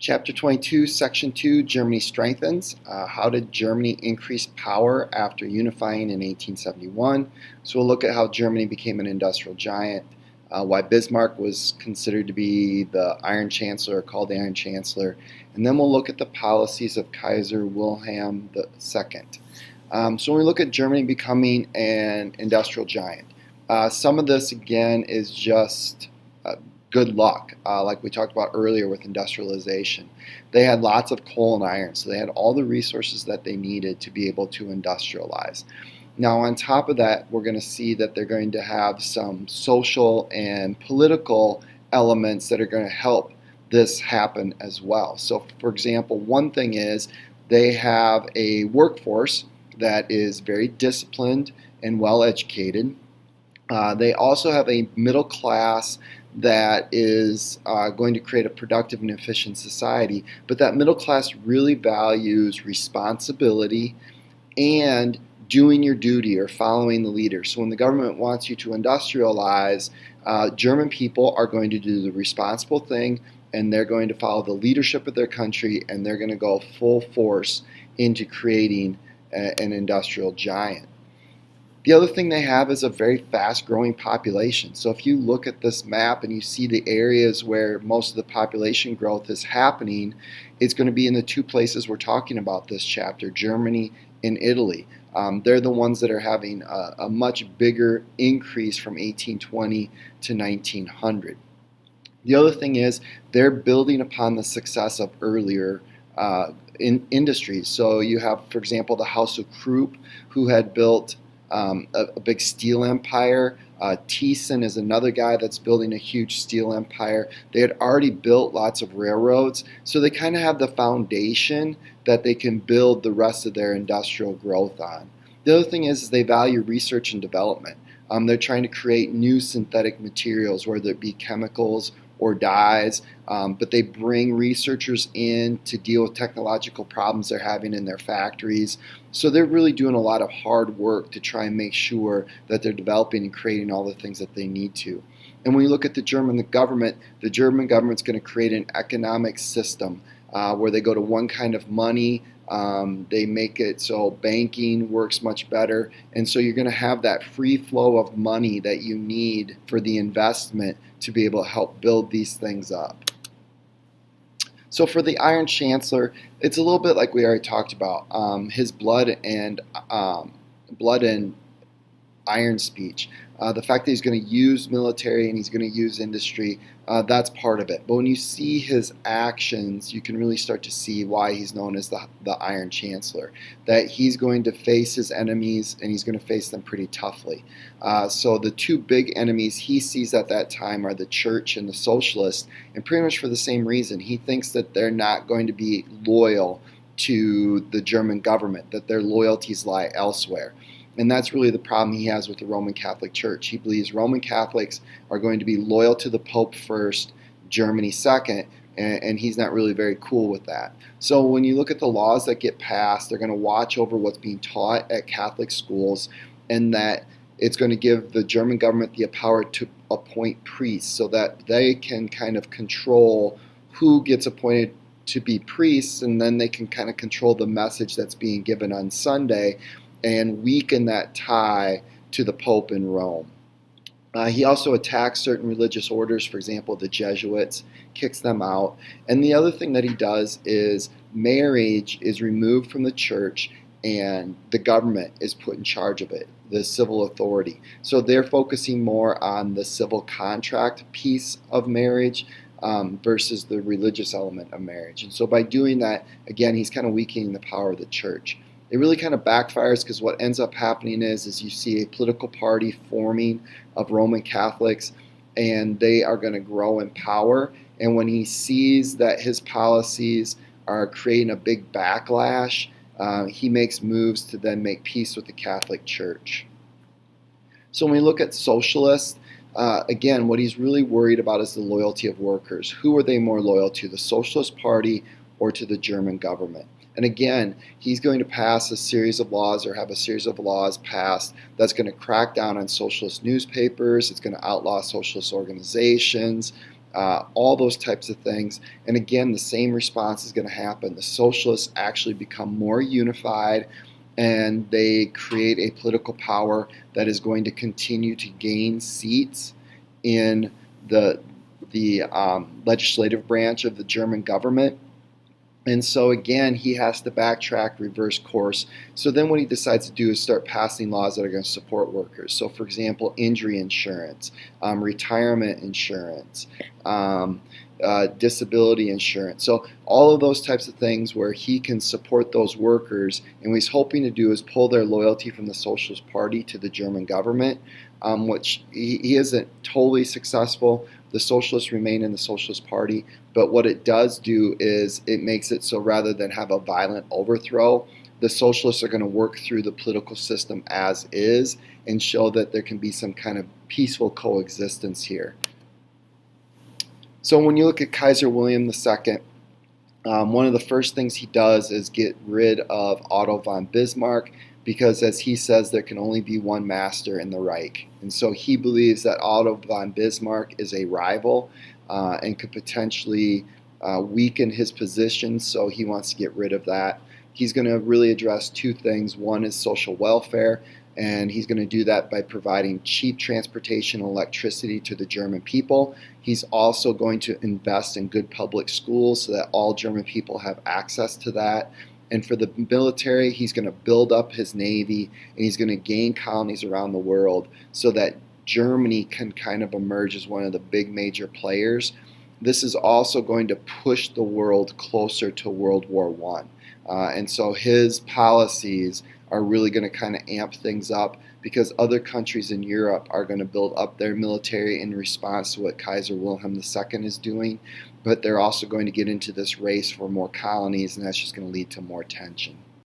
Chapter 22, Section 2, Germany Strengthens. How did Germany increase power after unifying in 1871? So we'll look at how Germany became an industrial giant, why Bismarck was considered to be the Iron Chancellor, or called the Iron Chancellor, and then we'll look at the policies of Kaiser Wilhelm II. So when we look at Germany becoming an industrial giant, some of this, again, is just good luck, like we talked about earlier with industrialization. They had lots of coal and iron, so they had all the resources that they needed to be able to industrialize. Now, on top of that, we're going to see that they're going to have some social and political elements that are going to help this happen as well. So, for example, one thing is they have a workforce that is very disciplined and well educated. They also have a middle class that is going to create a productive and efficient society, but that middle class really values responsibility and doing your duty or following the leader. So when the government wants you to industrialize, German people are going to do the responsible thing, and they're going to follow the leadership of their country, and they're going to go full force into creating an industrial giant. The other thing they have is a very fast-growing population. So if you look at this map and you see the areas where most of the population growth is happening, it's going to be in the two places we're talking about this chapter, Germany and Italy. They're the ones that are having a much bigger increase from 1820 to 1900. The other thing is they're building upon the success of earlier industries. So you have, for example, the House of Krupp, who had built a big steel empire. Thyssen is another guy that's building a huge steel empire. They had already built lots of railroads, so they kind of have the foundation that they can build the rest of their industrial growth on. The other thing is they value research and development. They're trying to create new synthetic materials, whether it be chemicals or dyes, but they bring researchers in to deal with technological problems they're having in their factories. So they're really doing a lot of hard work to try and make sure that they're developing and creating all the things that they need to. And when you look at the German government's going to create an economic system where they go to one kind of money. They make it so banking works much better, and so you're going to have that free flow of money that you need for the investment to be able to help build these things up. So for the Iron Chancellor, it's a little bit like we already talked about. His blood and iron speech. The fact that he's going to use military and he's going to use industry, that's part of it. But when you see his actions, you can really start to see why he's known as the Iron Chancellor. That he's going to face his enemies, and he's going to face them pretty toughly. So the two big enemies he sees at that time are the church and the socialists, and pretty much for the same reason. He thinks that they're not going to be loyal to the German government, that their loyalties lie elsewhere. And that's really the problem he has with the Roman Catholic Church. He believes Roman Catholics are going to be loyal to the Pope first, Germany second, and he's not really very cool with that. So when you look at the laws that get passed, they're going to watch over what's being taught at Catholic schools, and that it's going to give the German government the power to appoint priests so that they can kind of control who gets appointed to be priests, and then they can kind of control the message that's being given on Sunday and weaken that tie to the Pope in Rome. He also attacks certain religious orders, for example, the Jesuits, kicks them out. And the other thing that he does is marriage is removed from the church and the government is put in charge of it, the civil authority. So they're focusing more on the civil contract piece of marriage versus the religious element of marriage. And so by doing that, again, he's kind of weakening the power of the church. It really kind of backfires because what ends up happening is you see a political party forming of Roman Catholics, and they are going to grow in power. And when he sees that his policies are creating a big backlash, he makes moves to then make peace with the Catholic Church. So when we look at socialists, again, what he's really worried about is the loyalty of workers. Who are they more loyal to, the Socialist Party or to the German government? And again, he's going to pass a series of laws or have a series of laws passed that's going to crack down on socialist newspapers. It's going to outlaw socialist organizations. all those types of things. And again, the same response is going to happen. The socialists actually become more unified, and they create a political power that is going to continue to gain seats in the legislative branch of the German government. And so again, he has to backtrack, reverse course. So then what he decides to do is start passing laws that are going to support workers. So for example, injury insurance, retirement insurance, disability insurance. So all of those types of things where he can support those workers, and what he's hoping to do is pull their loyalty from the Socialist Party to the German government, which he isn't totally successful. The socialists remain in the Socialist Party, but what it does do is it makes it so rather than have a violent overthrow, the socialists are going to work through the political system as is and show that there can be some kind of peaceful coexistence here. So when you look at Kaiser William II, one of the first things he does is get rid of Otto von Bismarck, because as he says, there can only be one master in the Reich. And so he believes that Otto von Bismarck is a rival and could potentially weaken his position, so he wants to get rid of that. He's going to really address two things. One is social welfare, and he's going to do that by providing cheap transportation and electricity to the German people. He's also going to invest in good public schools so that all German people have access to that. And for the military, he's going to build up his navy, and he's going to gain colonies around the world so that Germany can kind of emerge as one of the big major players. This is also going to push the world closer to World War I. And so his policies are really going to kind of amp things up, because other countries in Europe are going to build up their military in response to what Kaiser Wilhelm II is doing. But they're also going to get into this race for more colonies, and that's just going to lead to more tension.